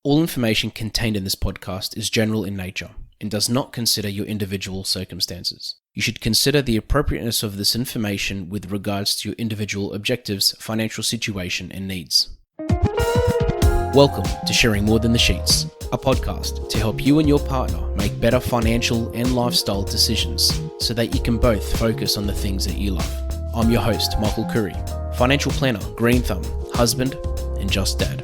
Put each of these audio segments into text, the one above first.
All information contained in this podcast is general in nature and does not consider your individual circumstances. You should consider the appropriateness of this information with regards to your individual objectives, financial situation, and needs. Welcome to Sharing More Than the Sheets, a podcast to help you and your partner make better financial and lifestyle decisions so that you can both focus on the things that you love. I'm your host, Michael Khouri, financial planner, green thumb, husband, and just dad.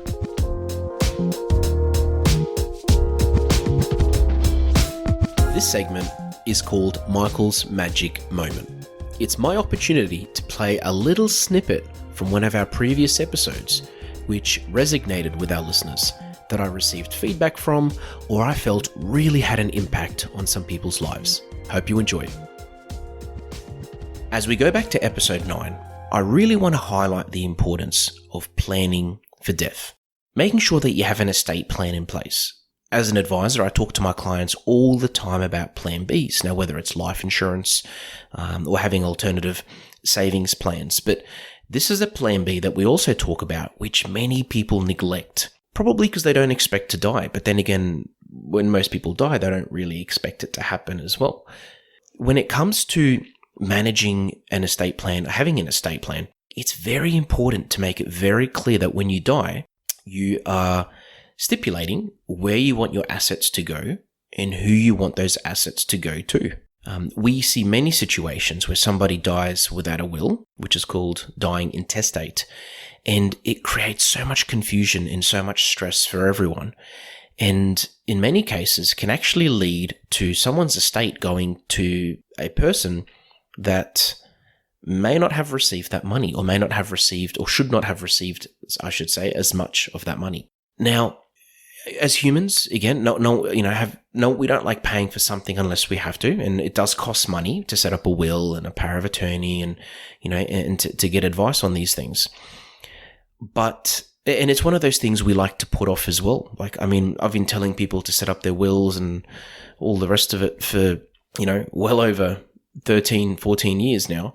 This segment is called Michael's Magic Moment. It's my opportunity to play a little snippet from one of our previous episodes, which resonated with our listeners, that I received feedback from, or I felt really had an impact on some people's lives. Hope you enjoy. As we go back to episode 9, I really want to highlight the importance of planning for death, making sure that you have an estate plan in place. As an advisor, I talk to my clients all the time about plan Bs. Now, whether it's life insurance or having alternative savings plans. But this is a plan B that we also talk about, which many people neglect, probably because they don't expect to die. But then again, when most people die, they don't really expect it to happen as well. When it comes to managing an estate plan, having an estate plan, it's very important to make it very clear that when you die, you are stipulating where you want your assets to go and who you want those assets to go to. We see many situations where somebody dies without a will, which is called dying intestate, and it creates so much confusion and so much stress for everyone. And in many cases can actually lead to someone's estate going to a person that may not have received that money, or may not have received, or should not have received, I should say, as much of that money. Now, as humans, again, we don't like paying for something unless we have to, and it does cost money to set up a will and a power of attorney, and to get advice on these things. And it's one of those things we like to put off as well. I've been telling people to set up their wills and all the rest of it for well over 13, 14 years now.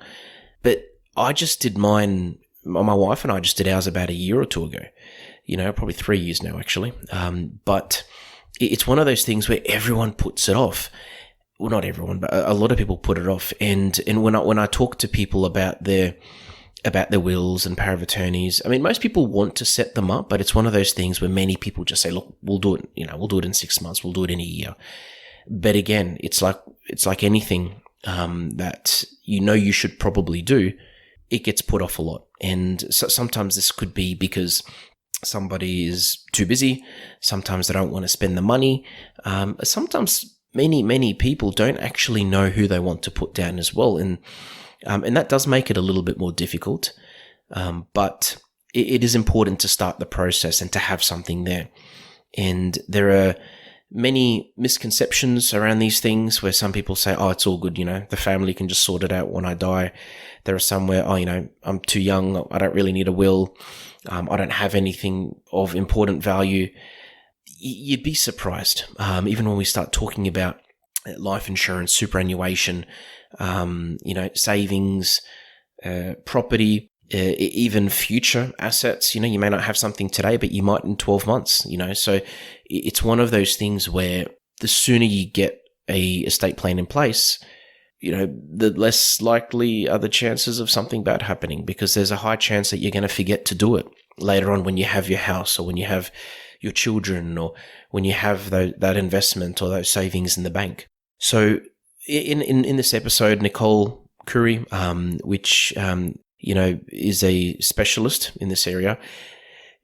But I just did mine. My wife and I just did ours about a year or two ago. Probably 3 years now, actually. But it's one of those things where everyone puts it off. Well, not everyone, but a lot of people put it off. And when I talk to people about their wills and power of attorneys, most people want to set them up, but it's one of those things where many people just say, look, we'll do it, we'll do it in 6 months, we'll do it in a year. But again, it's like anything that you should probably do. It gets put off a lot. And so sometimes this could be because somebody is too busy. Sometimes they don't want to spend the money. Sometimes many people don't actually know who they want to put down as well. And that does make it a little bit more difficult. But it is important to start the process and to have something there. And there are many misconceptions around these things where some people say, oh, it's all good. The family can just sort it out when I die. There are some where, I'm too young. I don't really need a will. I don't have anything of important value. You'd be surprised. Even when we start talking about life insurance, superannuation, savings, property, even future assets. You may not have something today, but you might in 12 months, So it's one of those things where the sooner you get a estate plan in place, the less likely are the chances of something bad happening, because there's a high chance that you're going to forget to do it later on when you have your house, or when you have your children, or when you have that investment or those savings in the bank. So in this episode, Nicole Khoury, which is a specialist in this area,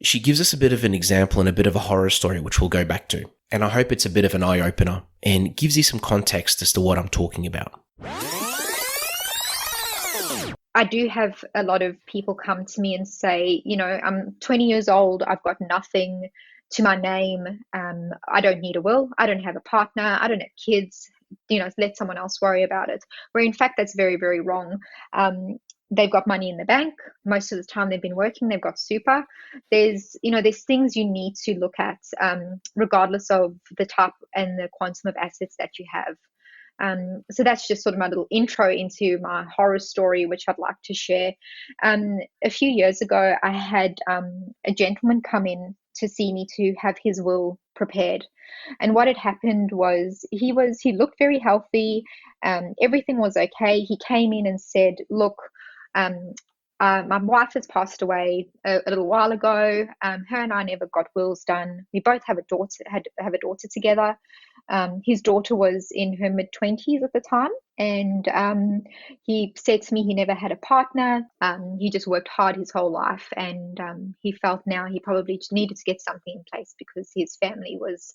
she gives us a bit of an example and a bit of a horror story, which we'll go back to. And I hope it's a bit of an eye-opener and gives you some context as to what I'm talking about. I do have a lot of people come to me and say, I'm 20 years old, I've got nothing to my name, I don't need a will, I don't have a partner, I don't have kids, let someone else worry about it. Where in fact, that's very, very wrong. They've got money in the bank. Most of the time they've been working, they've got super. There's things you need to look at, regardless of the type and the quantum of assets that you have. So that's just sort of my little intro into my horror story, which I'd like to share. A few years ago, I had a gentleman come in to see me to have his will prepared. And what had happened was he looked very healthy. Everything was okay. He came in and said, look, my wife has passed away a little while ago. Her and I never got wills done. We both have a daughter together. His daughter was in her mid-20s at the time, and he said to me he never had a partner. He just worked hard his whole life, and he felt now he probably just needed to get something in place because his family was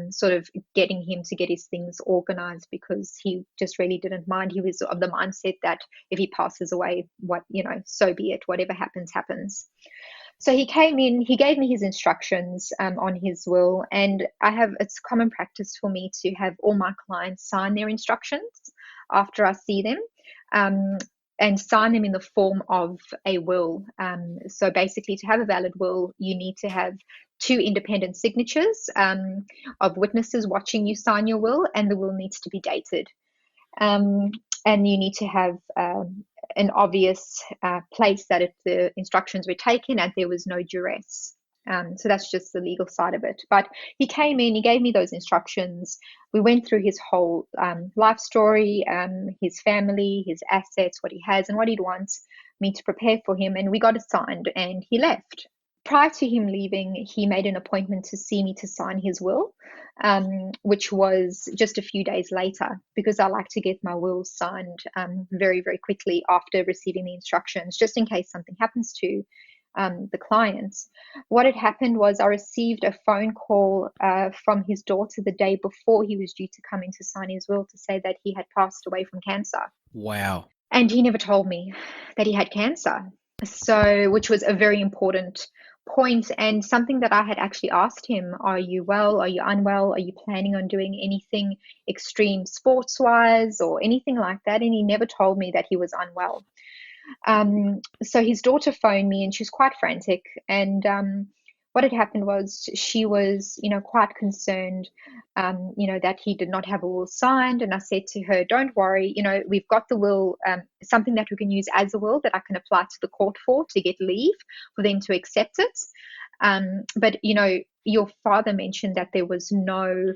sort of getting him to get his things organized, because he just really didn't mind. He was of the mindset that if he passes away, so be it. Whatever happens, happens. So he came in, he gave me his instructions on his will, and it's common practice for me to have all my clients sign their instructions after I see them, and sign them in the form of a will. So basically, to have a valid will, you need to have 2 independent signatures of witnesses watching you sign your will, and the will needs to be dated. And you need to have an obvious place that the instructions were taken and there was no duress. So that's just the legal side of it. But he came in, he gave me those instructions. We went through his whole life story, his family, his assets, what he has and what he'd want me to prepare for him. And we got it signed and he left. Prior to him leaving, he made an appointment to see me to sign his will, which was just a few days later, because I like to get my wills signed very, very quickly after receiving the instructions, just in case something happens to the clients. What had happened was I received a phone call from his daughter the day before he was due to come in to sign his will to say that he had passed away from cancer. Wow. And he never told me that he had cancer. So, which was a very important point, and something that I had actually asked him, are you well? Are you unwell? Are you planning on doing anything extreme sports wise or anything like that? And he never told me that he was unwell. So his daughter phoned me and she was quite frantic. And what had happened was she was, quite concerned, that he did not have a will signed. And I said to her, don't worry, we've got the will, something that we can use as a will that I can apply to the court for to get leave for them to accept it. But, your father mentioned that there was no,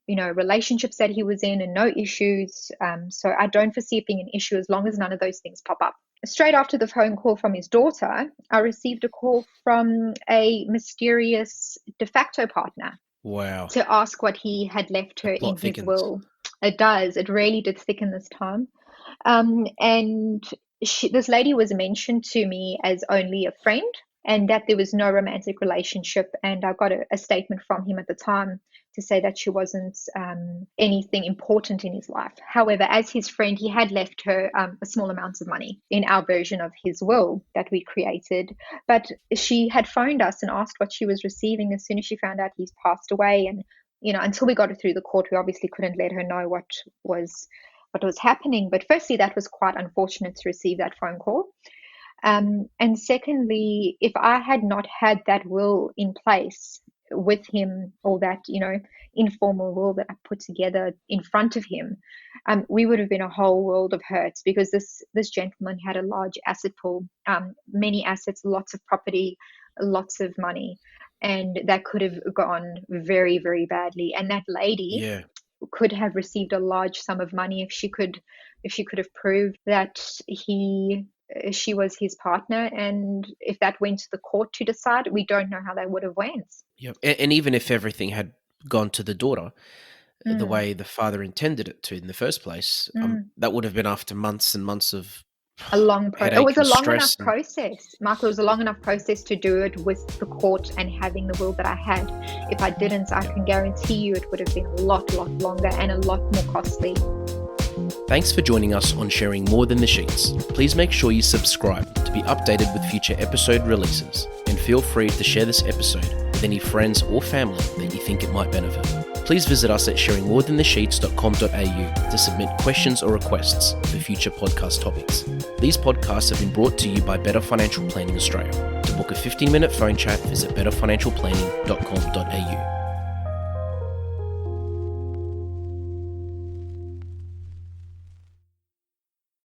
relationships that he was in and no issues. So I don't foresee it being an issue as long as none of those things pop up. Straight after the phone call from his daughter, I received a call from a mysterious de facto partner. Wow. To ask what he had left her in his will. It does. It really did thicken this time. And this lady was mentioned to me as only a friend, and that there was no romantic relationship. And I got a statement from him at the time to say that she wasn't anything important in his life. However, as his friend, he had left her a small amount of money in our version of his will that we created. But she had phoned us and asked what she was receiving as soon as she found out he's passed away. And, until we got it through the court, we obviously couldn't let her know what was happening. But firstly, that was quite unfortunate to receive that phone call. And secondly, if I had not had that will in place with him, or that, informal will that I put together in front of him, we would have been a whole world of hurts, because this gentleman had a large asset pool, many assets, lots of property, lots of money, and that could have gone very, very badly. And that lady could have received a large sum of money if she could have proved that she was his partner. And if that went to the court to decide, we don't know how that would have went. Yep. And even if everything had gone to the daughter the way the father intended it to in the first place, that would have been after months and months of a long process. It was a long enough process. Michael. It was a long enough process to do it with the court and having the will that I had. If I didn't, I can guarantee you it would have been a lot longer and a lot more costly. Thanks for joining us on Sharing More Than the Sheets. Please make sure you subscribe to be updated with future episode releases, and feel free to share this episode with any friends or family that you think it might benefit. Please visit us at sharingmorethanthesheets.com.au to submit questions or requests for future podcast topics. These podcasts have been brought to you by Better Financial Planning Australia. To book a 15-minute phone chat, visit betterfinancialplanning.com.au.